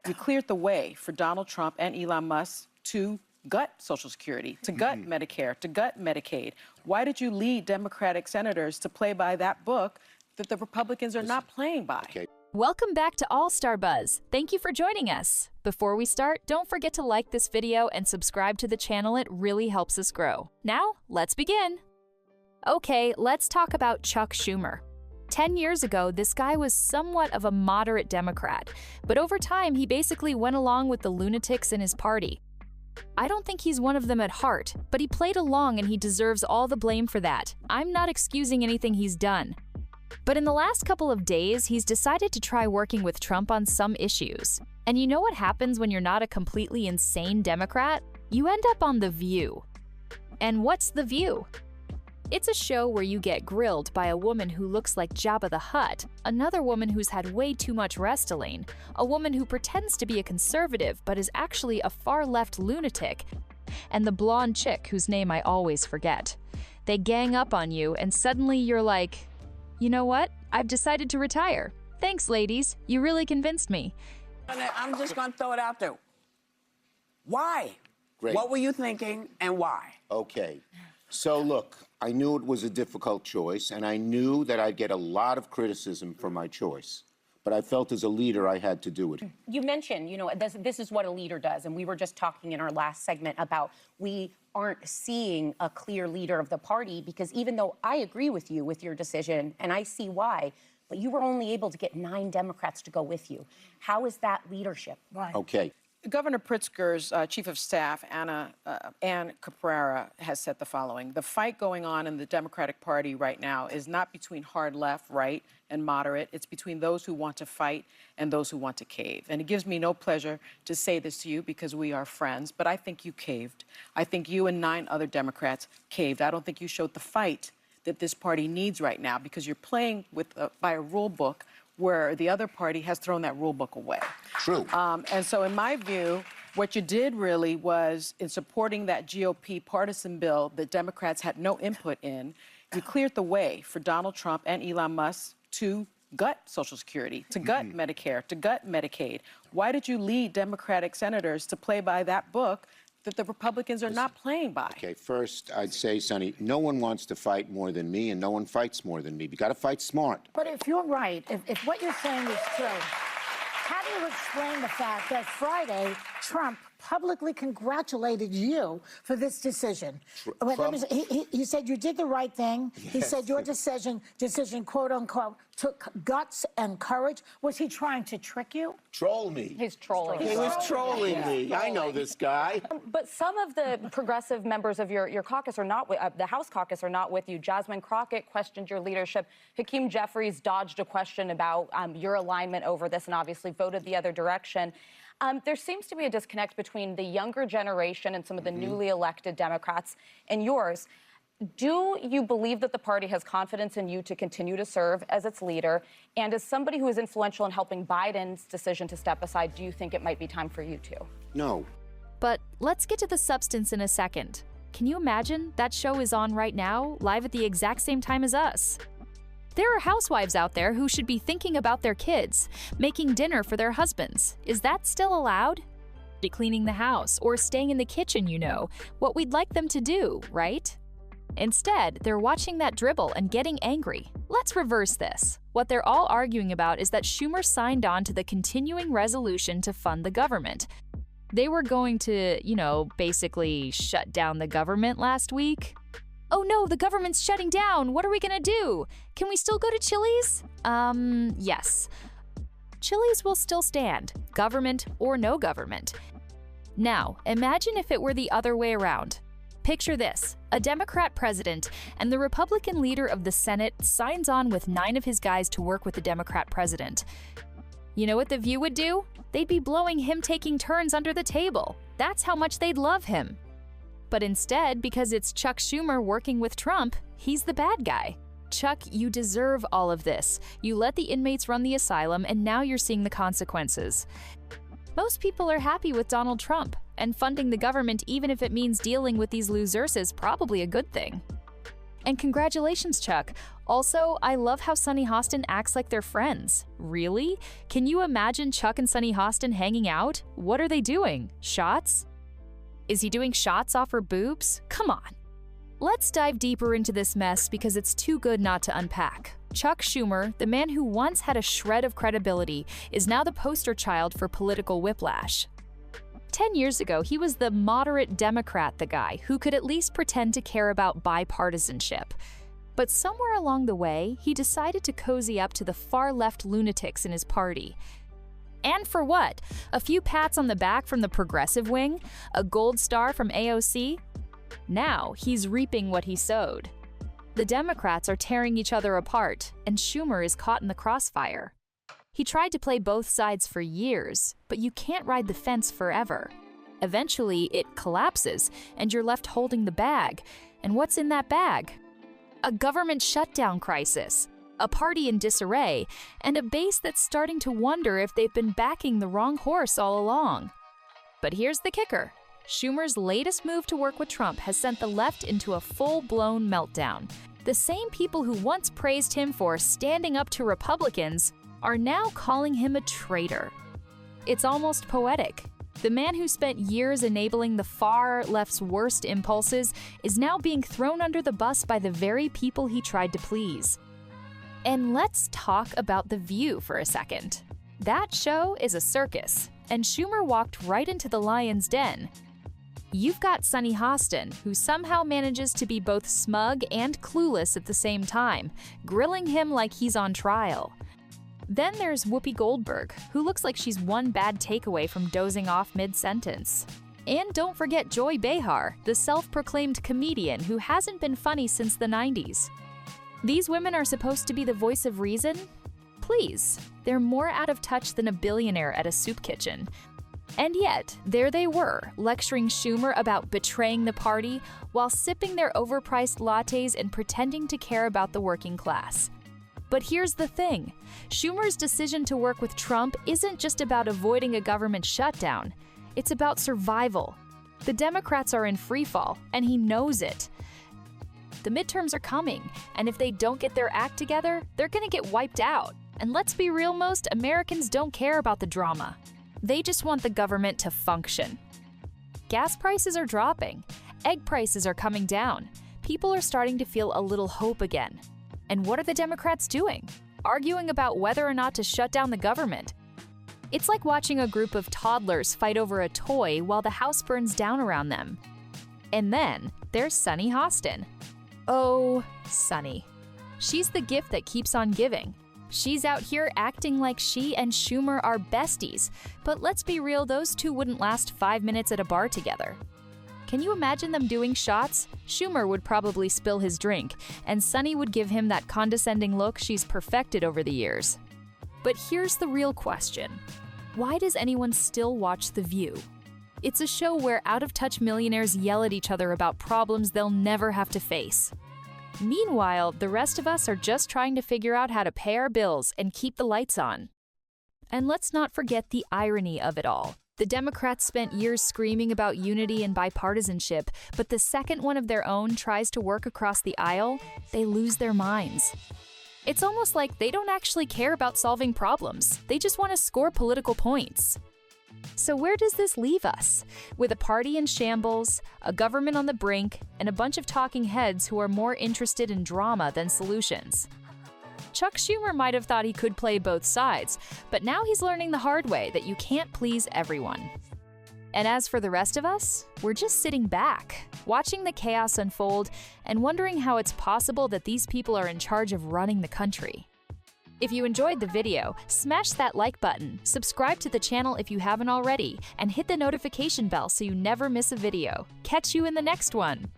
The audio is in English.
You cleared the way for Donald Trump and Elon Musk to gut Social Security, to gut Medicare, to gut Medicaid. Why did you lead Democratic senators to play by that book that the Republicans are not playing by? Okay. Welcome back to AllStarBuzz. Thank you for joining us. Before we start, don't forget to like this video and subscribe to the channel. It really helps us grow. Now, let's begin. Okay, let's talk about Chuck Schumer. 10 years ago, this guy was somewhat of a moderate Democrat, but over time, he basically went along with the lunatics in his party. I don't think he's one of them at heart, but he played along and he deserves all the blame for that. I'm not excusing anything he's done. But in the last couple of days, he's decided to try working with Trump on some issues. And you know what happens when you're not a completely insane Democrat? You end up on The View. And what's The View? It's a show where you get grilled by a woman who looks like Jabba the Hutt, another woman who's had way too much Restylane, a woman who pretends to be a conservative but is actually a far-left lunatic, and the blonde chick whose name I always forget. They gang up on you and suddenly you're like, you know what? I've decided to retire. Thanks, ladies. You really convinced me. I'm just going to throw it out there. Why? Great. What were you thinking and why? Okay. So look, I knew it was a difficult choice, and I knew that I'd get a lot of criticism for my choice. But I felt as a leader I had to do it. You mentioned, this is what a leader does. And we were just talking in our last segment about we aren't seeing a clear leader of the party because even though I agree with you with your decision, and I see why, but you were only able to get 9 Democrats to go with you. How is that leadership? Right. Okay. Governor Pritzker's chief of staff, Ann Caprara, has said the following. The fight going on in the Democratic Party right now is not between hard left, right, and moderate. It's between those who want to fight and those who want to cave. And it gives me no pleasure to say this to you because we are friends, but I think you caved. I think you and 9 other Democrats caved. I don't think you showed the fight that this party needs right now because you're playing with by a rule book where the other party has thrown that rule book away. True. And so in my view, what you did really was in supporting that GOP partisan bill that Democrats had no input in, you cleared the way for Donald Trump and Elon Musk to gut Social Security, to gut Medicare, to gut Medicaid. Why did you lead Democratic senators to play by that book that the Republicans are not playing by? Okay, first, I'd say, Sonny, no one wants to fight more than me, and no one fights more than me. You got to fight smart. But if you're right, if what you're saying is true, how do you explain the fact that Friday Trump publicly congratulated you for this decision? He said you did the right thing. Yes. He said your decision, quote unquote, took guts and courage. Was he trying to trick you? Troll me. He's trolling. He was trolling me. I know this guy. But some of the progressive members of your caucus are not, the House caucus are not with you. Jasmine Crockett questioned your leadership. Hakeem Jeffries dodged a question about your alignment over this and obviously voted the other direction. There seems to be a disconnect between the younger generation and some of the newly elected Democrats and yours. Do you believe that the party has confidence in you to continue to serve as its leader? And as somebody who is influential in helping Biden's decision to step aside, do you think it might be time for you to? No. But let's get to the substance in a second. Can you imagine that show is on right now, live at the exact same time as us? There are housewives out there who should be thinking about their kids, making dinner for their husbands. Is that still allowed? Cleaning the house or staying in the kitchen, what we'd like them to do, right? Instead, they're watching that dribble and getting angry. Let's reverse this. What they're all arguing about is that Schumer signed on to the continuing resolution to fund the government. They were going to, basically shut down the government last week. Oh no, the government's shutting down. What are we gonna do? Can we still go to Chili's? Yes. Chili's will still stand, government or no government. Now, imagine if it were the other way around. Picture this, a Democrat president and the Republican leader of the Senate signs on with 9 of his guys to work with the Democrat president. You know what The View would do? They'd be blowing him taking turns under the table. That's how much they'd love him. But instead, because it's Chuck Schumer working with Trump, he's the bad guy. Chuck, you deserve all of this. You let the inmates run the asylum, and now you're seeing the consequences. Most people are happy with Donald Trump, and funding the government, even if it means dealing with these losers, is probably a good thing. And congratulations, Chuck. Also, I love how Sunny Hostin acts like they're friends. Really? Can you imagine Chuck and Sunny Hostin hanging out? What are they doing? Shots? Is he doing shots off her boobs? Come on. Let's dive deeper into this mess because it's too good not to unpack. Chuck Schumer, the man who once had a shred of credibility, is now the poster child for political whiplash. 10 years ago, he was the moderate Democrat, the guy who could at least pretend to care about bipartisanship. But somewhere along the way, he decided to cozy up to the far-left lunatics in his party. And for what? A few pats on the back from the progressive wing? A gold star from AOC? Now, he's reaping what he sowed. The Democrats are tearing each other apart, and Schumer is caught in the crossfire. He tried to play both sides for years, but you can't ride the fence forever. Eventually, it collapses, and you're left holding the bag. And what's in that bag? A government shutdown crisis, a party in disarray, and a base that's starting to wonder if they've been backing the wrong horse all along. But here's the kicker. Schumer's latest move to work with Trump has sent the left into a full-blown meltdown. The same people who once praised him for standing up to Republicans are now calling him a traitor. It's almost poetic. The man who spent years enabling the far left's worst impulses is now being thrown under the bus by the very people he tried to please. And let's talk about The View for a second. That show is a circus, and Schumer walked right into the lion's den. You've got Sunny Hostin, who somehow manages to be both smug and clueless at the same time, grilling him like he's on trial. Then there's Whoopi Goldberg, who looks like she's one bad takeaway from dozing off mid-sentence. And don't forget Joy Behar, the self-proclaimed comedian who hasn't been funny since the 90s. These women are supposed to be the voice of reason? Please, they're more out of touch than a billionaire at a soup kitchen. And yet, there they were, lecturing Schumer about betraying the party while sipping their overpriced lattes and pretending to care about the working class. But here's the thing. Schumer's decision to work with Trump isn't just about avoiding a government shutdown. It's about survival. The Democrats are in freefall, and he knows it. The midterms are coming, and if they don't get their act together, they're gonna get wiped out. And let's be real, most Americans don't care about the drama. They just want the government to function. Gas prices are dropping. Egg prices are coming down. People are starting to feel a little hope again. And what are the Democrats doing? Arguing about whether or not to shut down the government. It's like watching a group of toddlers fight over a toy while the house burns down around them. And then there's Sunny Hostin. Oh, Sunny. She's the gift that keeps on giving. She's out here acting like she and Schumer are besties, but let's be real, those two wouldn't last 5 minutes at a bar together. Can you imagine them doing shots? Schumer would probably spill his drink, and Sunny would give him that condescending look she's perfected over the years. But here's the real question. Why does anyone still watch The View? It's a show where out-of-touch millionaires yell at each other about problems they'll never have to face. Meanwhile, the rest of us are just trying to figure out how to pay our bills and keep the lights on. And let's not forget the irony of it all. The Democrats spent years screaming about unity and bipartisanship, but the second one of their own tries to work across the aisle, they lose their minds. It's almost like they don't actually care about solving problems. They just want to score political points. So where does this leave us? With a party in shambles, a government on the brink, and a bunch of talking heads who are more interested in drama than solutions. Chuck Schumer might have thought he could play both sides, but now he's learning the hard way that you can't please everyone. And as for the rest of us, we're just sitting back, watching the chaos unfold and wondering how it's possible that these people are in charge of running the country. If you enjoyed the video, smash that like button, subscribe to the channel if you haven't already, and hit the notification bell so you never miss a video. Catch you in the next one!